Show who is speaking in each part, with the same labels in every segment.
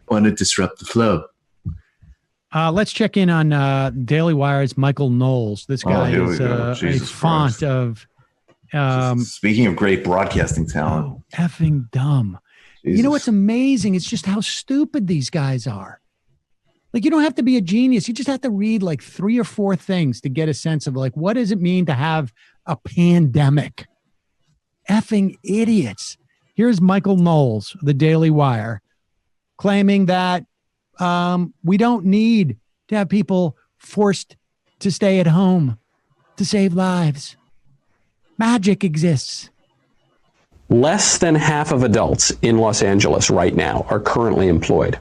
Speaker 1: Want to disrupt the flow.
Speaker 2: Let's check in on Daily Wire's Michael Knowles. This guy is a font of.
Speaker 1: Speaking of great broadcasting talent,
Speaker 2: effing dumb. Jesus. You know what's amazing? It's just how stupid these guys are. Like, you don't have to be a genius. You just have to read like 3 or 4 things to get a sense of like, what does it mean to have a pandemic? Effing idiots. Here's Michael Knowles, the Daily Wire, claiming that we don't need to have people forced to stay at home to save lives. Magic exists.
Speaker 3: Less than half of adults in Los Angeles right now are currently employed.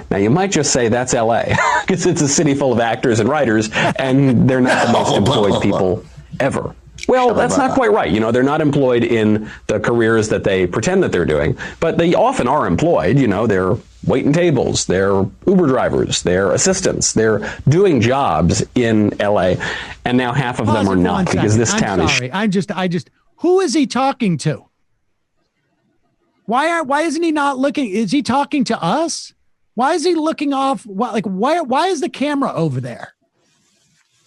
Speaker 3: Now, you might just say that's LA because it's a city full of actors and writers, and they're not the most employed people ever. Well, that's not quite right. You know, they're not employed in the careers that they pretend that they're doing, but they often are employed. You know, they're waiting tables, they're Uber drivers, they're assistants, they're doing jobs in LA, and now half of them are not because this town is.
Speaker 2: I just, who is he talking to? Why isn't he not looking? Is he talking to us? Why is he looking off? Why is the camera over there?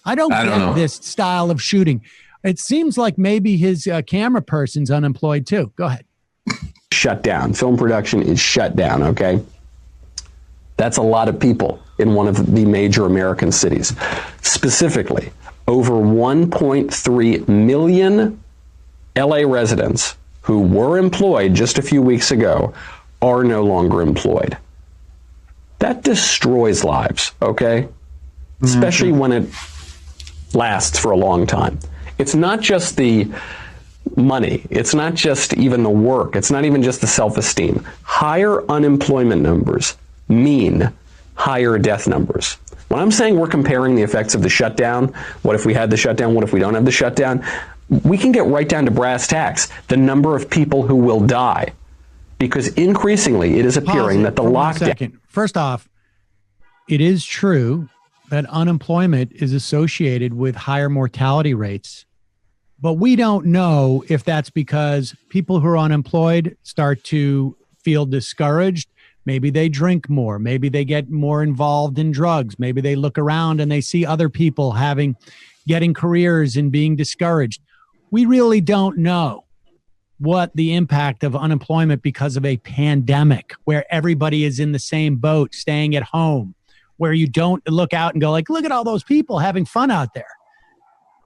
Speaker 2: I don't get this style of shooting. It seems like maybe his camera person's unemployed too. Go ahead.
Speaker 3: Shut down. Film production is shut down, okay? That's a lot of people in one of the major American cities. Specifically, over 1.3 million LA residents who were employed just a few weeks ago are no longer employed. That destroys lives, okay? Especially when it lasts for a long time. It's not just the money. It's not just even the work. It's not even just the self-esteem. Higher unemployment numbers mean higher death numbers. When I'm saying we're comparing the effects of the shutdown, what if we had the shutdown, what if we don't have the shutdown, we can get right down to brass tacks, the number of people who will die. Because increasingly it is appearing that the lockdown.
Speaker 2: First off, it is true that unemployment is associated with higher mortality rates. But we don't know if that's because people who are unemployed start to feel discouraged. Maybe they drink more. Maybe they get more involved in drugs. Maybe they look around and they see other people getting careers and being discouraged. We really don't know what the impact of unemployment because of a pandemic where everybody is in the same boat, staying at home, where you don't look out and go like, look at all those people having fun out there.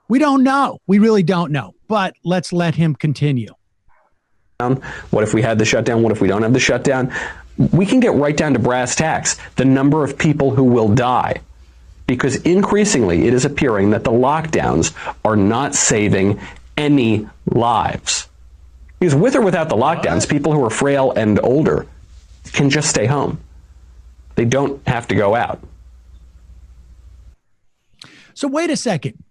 Speaker 2: We don't know. We really don't know. But let's let him continue.
Speaker 3: What if we had the shutdown? What if we don't have the shutdown? We can get right down to brass tacks, the number of people who will die. Because increasingly it is appearing that the lockdowns are not saving any lives. Because with or without the lockdowns, people who are frail and older can just stay home. They don't have to go out.
Speaker 2: So wait a second.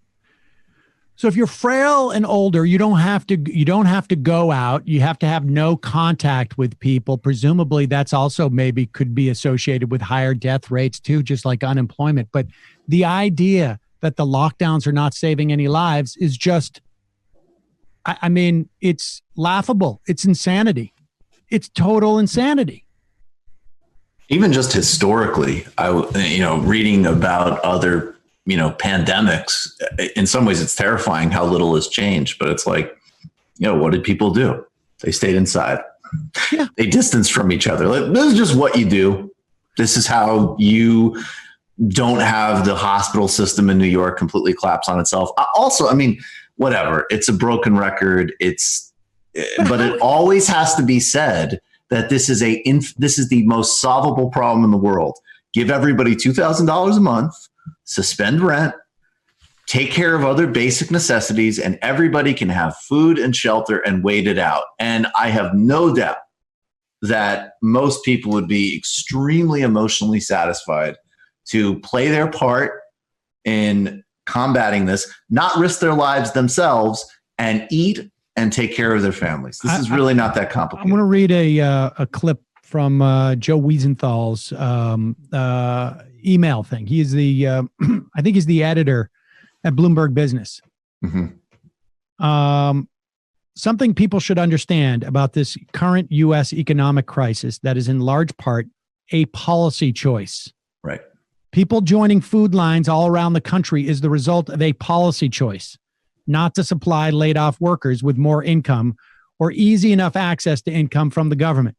Speaker 2: So if you're frail and older, you don't have to go out. You have to have no contact with people. Presumably that's also maybe could be associated with higher death rates too, just like unemployment. But the idea that the lockdowns are not saving any lives is just, I mean, it's laughable. It's insanity. It's total insanity.
Speaker 1: Even just historically, reading about other pandemics, in some ways it's terrifying how little has changed, but it's like, what did people do? They stayed inside. Yeah. They distanced from each other. Like, this is just what you do. This is how you don't have the hospital system in New York completely collapse on itself. Also, I mean, whatever, it's a broken record. But it always has to be said that this is the most solvable problem in the world. Give everybody $2,000 a month, suspend rent, take care of other basic necessities, and everybody can have food and shelter and wait it out. And I have no doubt that most people would be extremely emotionally satisfied to play their part in combating this, not risk their lives themselves, and eat and take care of their families. This is really not that complicated.
Speaker 2: I'm going to read a clip from Joe Wiesenthal's email thing. He is the, I think he's the editor at Bloomberg Business. Mm-hmm. something people should understand about this current U.S. economic crisis that is in large part a policy choice.
Speaker 1: Right.
Speaker 2: People joining food lines all around the country is the result of a policy choice, not to supply laid off workers with more income or easy enough access to income from the government.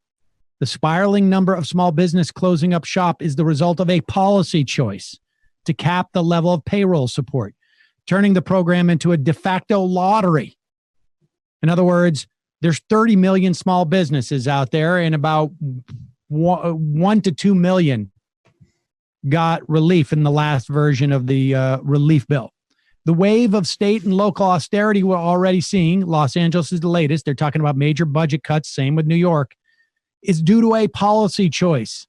Speaker 2: The spiraling number of small business closing up shop is the result of a policy choice to cap the level of payroll support, turning the program into a de facto lottery. In other words, there's 30 million small businesses out there, and about 1 to 2 million got relief in the last version of the relief bill. The wave of state and local austerity we're already seeing, Los Angeles is the latest, they're talking about major budget cuts, same with New York, is due to a policy choice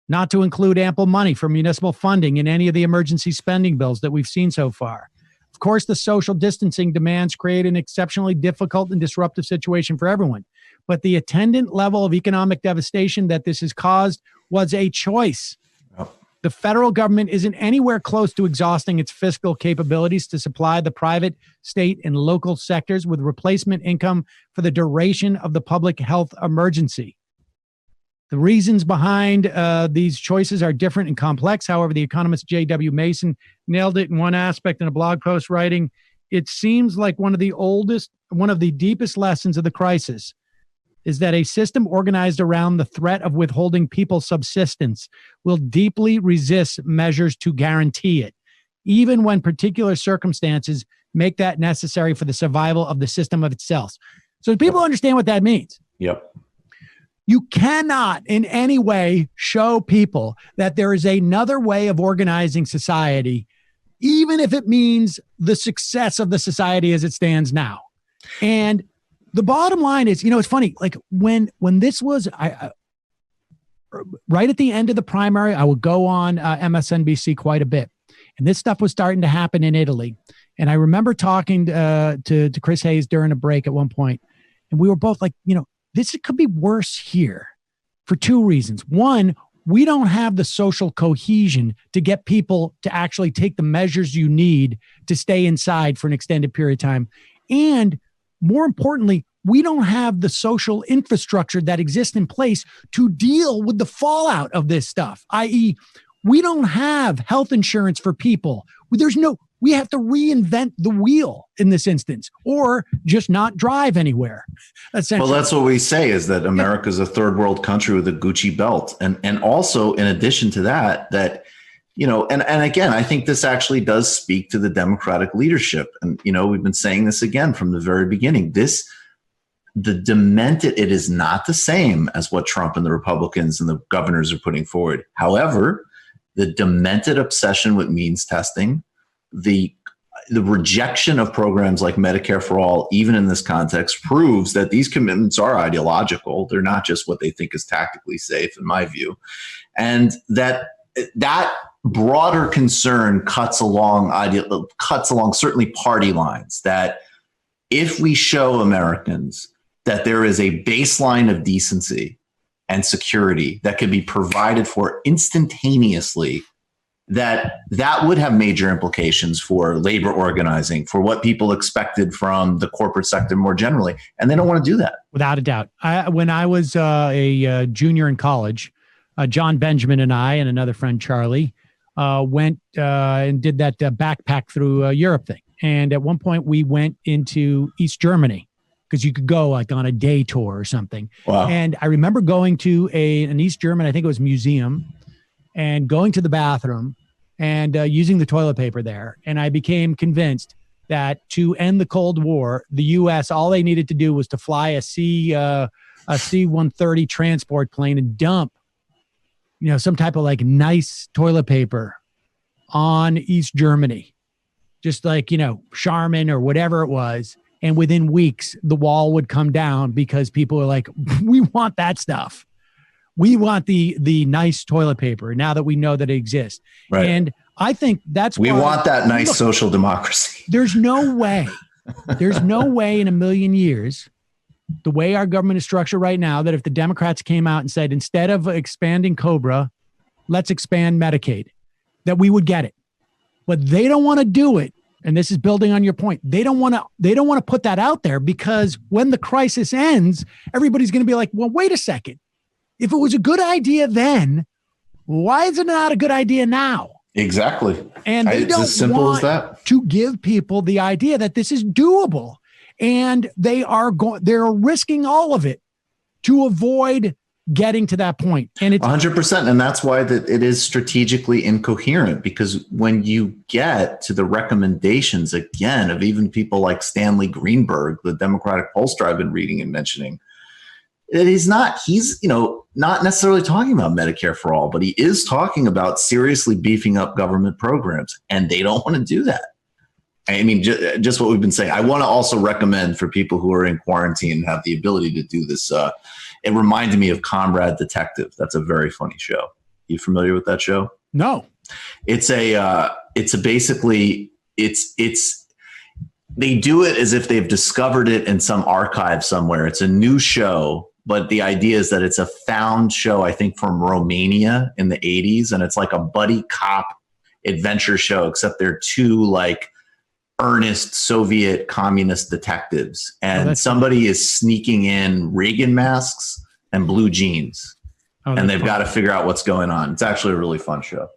Speaker 2: not to include ample money for municipal funding in any of the emergency spending bills that we've seen so far. Of course, the social distancing demands create an exceptionally difficult and disruptive situation for everyone. But the attendant level of economic devastation that this has caused was a choice. Yep. The federal government isn't anywhere close to exhausting its fiscal capabilities to supply the private, state, and local sectors with replacement income for the duration of the public health emergency. The reasons behind these choices are different and complex. However, the economist J.W. Mason nailed it in one aspect in a blog post writing, it seems like one of the deepest lessons of the crisis is that a system organized around the threat of withholding people's subsistence will deeply resist measures to guarantee it, even when particular circumstances make that necessary for the survival of the system of itself. So people understand what that means.
Speaker 1: Yep.
Speaker 2: You cannot in any way show people that there is another way of organizing society, even if it means the success of the society as it stands now. And the bottom line is, it's funny, like when this was right at the end of the primary, I would go on MSNBC quite a bit. And this stuff was starting to happen in Italy. And I remember talking to Chris Hayes during a break at one point, and we were both like, this could be worse here for two reasons. One, we don't have the social cohesion to get people to actually take the measures you need to stay inside for an extended period of time. And more importantly, we don't have the social infrastructure that exists in place to deal with the fallout of this stuff, i.e., we don't have health insurance for people. We have to reinvent the wheel in this instance, or just not drive anywhere.
Speaker 1: Well, that's what we say, is that America's a third world country with a Gucci belt. And also, in addition to that, and again, I think this actually does speak to the Democratic leadership. And, we've been saying this again from the very beginning. The demented, it is not the same as what Trump and the Republicans and the governors are putting forward. However, the demented obsession with means testing, the rejection of programs like Medicare for All, even in this context, proves that these commitments are ideological. They're not just what they think is tactically safe, in my view. And that broader concern cuts along certainly party lines, that if we show Americans that there is a baseline of decency and security that can be provided for instantaneously, that would have major implications for labor organizing, for what people expected from the corporate sector more generally. And they don't want to do that.
Speaker 2: Without a doubt. When I was a junior in college, John Benjamin and I and another friend, Charlie, went and did that backpack through Europe thing. And at one point we went into East Germany because you could go like on a day tour or something.
Speaker 1: Wow.
Speaker 2: And I remember going to an East German, I think it was museum, and going to the bathroom and using the toilet paper there. And I became convinced that to end the Cold War, the U.S., all they needed to do was to fly a C-130 transport plane and dump, some type of like nice toilet paper on East Germany, just like, Charmin or whatever it was. And within weeks, the wall would come down because people are like, we want that stuff. We want the nice toilet paper now that we know that it exists. Right. And I think that's
Speaker 1: we want that nice social democracy.
Speaker 2: There's no way in a million years, the way our government is structured right now, that if the Democrats came out and said, instead of expanding COBRA, let's expand Medicaid, that we would get it. But they don't want to do it and this is building on your point, they don't want to put that out there, because when the crisis ends, everybody's going to be like, well, wait a second. If it was a good idea then, why is it not a good idea now?
Speaker 1: Exactly.
Speaker 2: And they
Speaker 1: It's
Speaker 2: don't
Speaker 1: as simple
Speaker 2: want
Speaker 1: as that.
Speaker 2: to give people the idea that this is doable, and they're risking all of it to avoid getting to that point. And it's
Speaker 1: 100%. And that's why it is strategically incoherent, because when you get to the recommendations, again, of even people like Stanley Greenberg, the Democratic pollster I've been reading and mentioning, he's not necessarily talking about Medicare for all, but he is talking about seriously beefing up government programs, and they don't want to do that. I mean, just what we've been saying. I want to also recommend for people who are in quarantine and have the ability to do this. It reminded me of Comrade Detective. That's a very funny show. You familiar with that show?
Speaker 2: no.
Speaker 1: They do it as if they've discovered it in some archive somewhere. It's a new show, but the idea is that it's a found show, I think, from Romania in the 80s. And it's like a buddy cop adventure show, except they're two like earnest Soviet communist detectives. And somebody is sneaking in Reagan masks and blue jeans. And they've got to figure out what's going on. It's actually a really fun show.